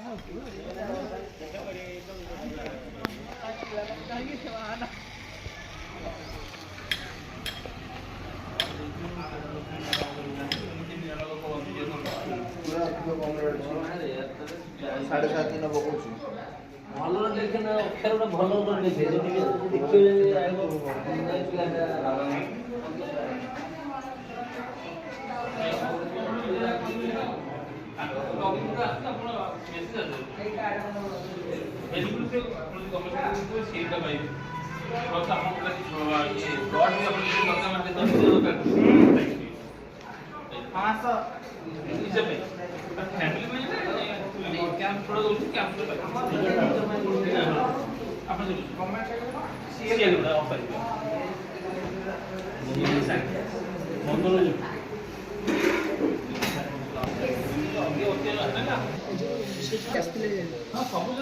साढ़े सात दिन पकाऊ ଭଲ ଦେଖେ ନା ଅକ୍ଷର ଗୋଟେ ଭଲ ଗୋଟେ ଦେଖେ ଟିକେ ଦେଖିବେ ଆଇବ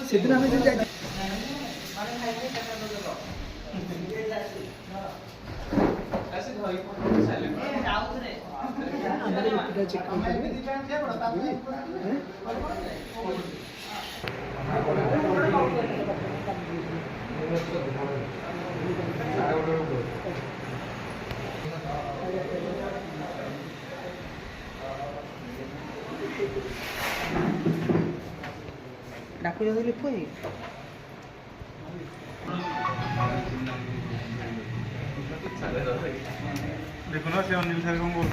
ସେଦିନ ଆମେ ଯୋଉ ଯାଇଥିଲୁ डाकू जाते पुई देखो ना से अनिल सर कौन बोल